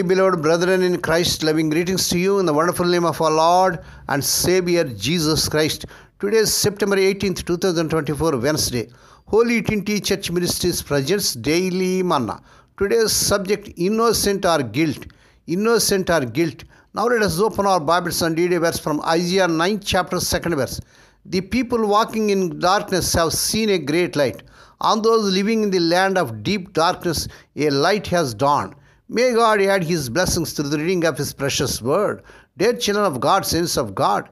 Dearly beloved brethren in Christ, loving greetings to you in the wonderful name of our Lord and Savior Jesus Christ. Today is September 18th, 2024, Wednesday. Holy Trinity Church Ministries presents Daily Manna. Today's subject, innocent or guilt. Innocent or guilt. Now let us open our Bibles and read a verse from Isaiah 9 chapter 2nd verse. The people walking in darkness have seen a great light. On those living in the land of deep darkness, a light has dawned. May God add His blessings through the reading of His precious word. Dear children of God, saints of God,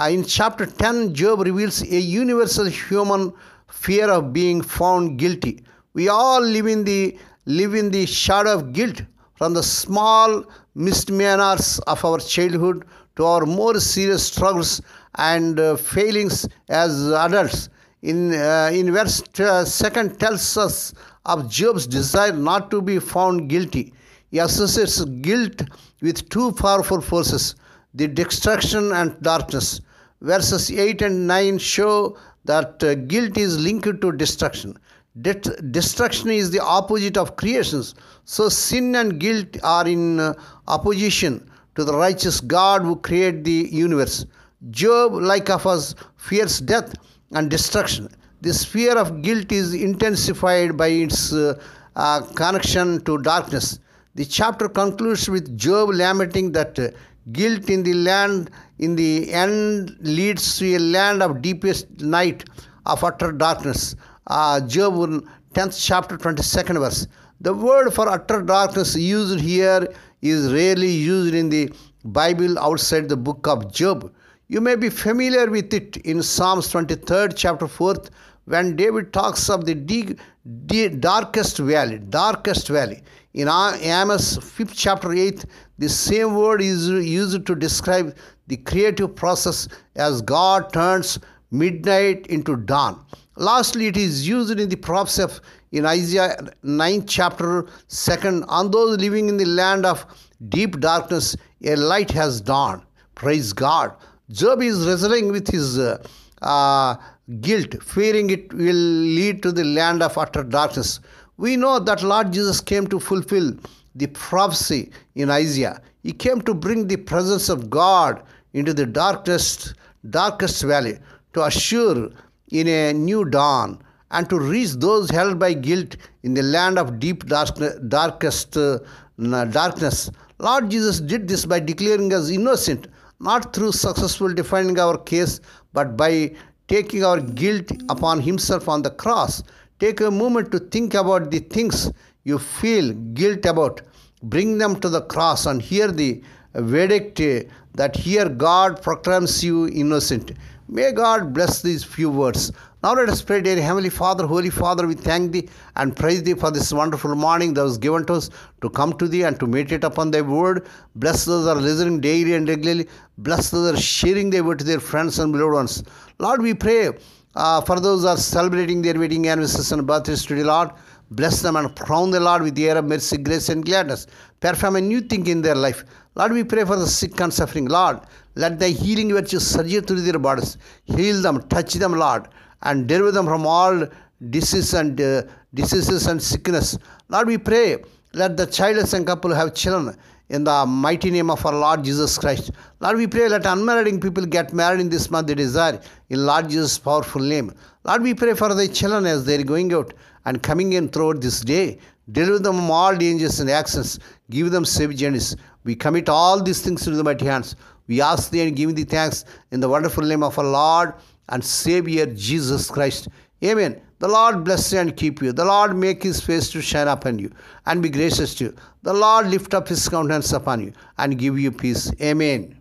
in chapter 10, Job reveals a universal human fear of being found guilty. We all live in the shadow of guilt, from the small misdemeanors of our childhood to our more serious struggles and failings as adults. In verse 2nd tells us of Job's desire not to be found guilty. He associates guilt with two powerful forces, the destruction and darkness. Verses 8 and 9 show that guilt is linked to destruction. Destruction is the opposite of creations. So sin and guilt are in opposition to the righteous God who created the universe. Job, like us, fears death and destruction. This fear of guilt is intensified by its connection to darkness. The chapter concludes with Job lamenting that guilt in the end leads to a land of deepest night of utter darkness. Job 10th chapter 22nd verse. The word for utter darkness used here is rarely used in the Bible outside the book of Job. You may be familiar with it in Psalms 23rd chapter 4th, when David talks of the darkest valley. In Amos 5th chapter 8th, the same word is used to describe the creative process as God turns midnight into dawn. Lastly, it is used in the prophecy in Isaiah 9 chapter 2nd, on those living in the land of deep darkness, a light has dawned. Praise God. Job is wrestling with his guilt, fearing it will lead to the land of utter darkness. We know that Lord Jesus came to fulfill the prophecy in Isaiah. He came to bring the presence of God into the darkest valley, to assure in a new dawn, and to reach those held by guilt in the land of deep darkness. Lord Jesus did this by declaring us innocent, not through successful defending our case, but by taking our guilt upon Himself on the cross. Take a moment to think about the things you feel guilt about. Bring them to the cross and hear the verdict that here God proclaims you innocent. May God bless these few words. Now let us pray. Dear Heavenly Father, Holy Father, we thank Thee and praise Thee for this wonderful morning that was given to us to come to Thee and to meditate upon Thy word. Bless those that are listening daily and regularly. Bless those that are sharing Thy word to their friends and beloved ones. Lord, we pray for those who are celebrating their wedding anniversaries and birthdays today, Lord. Bless them and crown the Lord with the air of mercy, grace and gladness. Perform a new thing in their life. Lord, we pray for the sick and suffering. Lord, let Thy healing virtue surge through their bodies. Heal them, touch them, Lord, and deliver them from all diseases and sickness. Lord, we pray, let the childless and couple have children in the mighty name of our Lord Jesus Christ. Lord, we pray, let unmarried people get married in this month they desire, in Lord Jesus' powerful name. Lord, we pray for the children as they are going out and coming in throughout this day. Deliver them from all dangers and accidents. Give them safe journeys. We commit all these things into the mighty hands. We ask Thee and give Thee thanks in the wonderful name of our Lord and Savior Jesus Christ. Amen. The Lord bless you and keep you. The Lord make His face to shine upon you and be gracious to you. The Lord lift up His countenance upon you and give you peace. Amen.